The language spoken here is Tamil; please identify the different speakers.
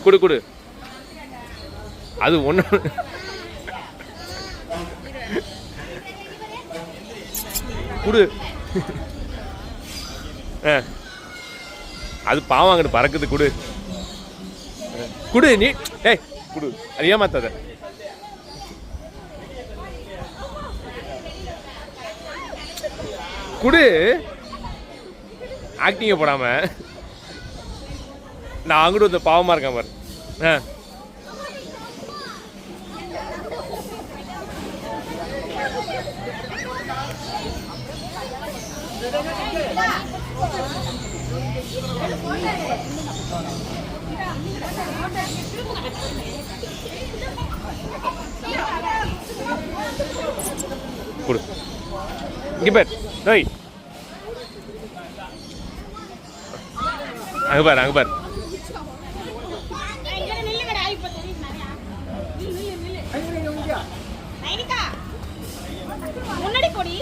Speaker 1: குடு குடு. அது ஒன்று குடு. அது பாவம் அங்கிட்டு பறக்குது. குடு குடு நீ. ஏய் குடு. அது ஏமாத்தாத. குடு. ஆக்டிங்க போடாம. நான் அங்கிட்டு வந்து பாவமாக இருக்கேன் பாரு. குடு. இங்கே பார். டேய் அங்கே பார், அங்கே பார்.
Speaker 2: முன்னாடி போடி.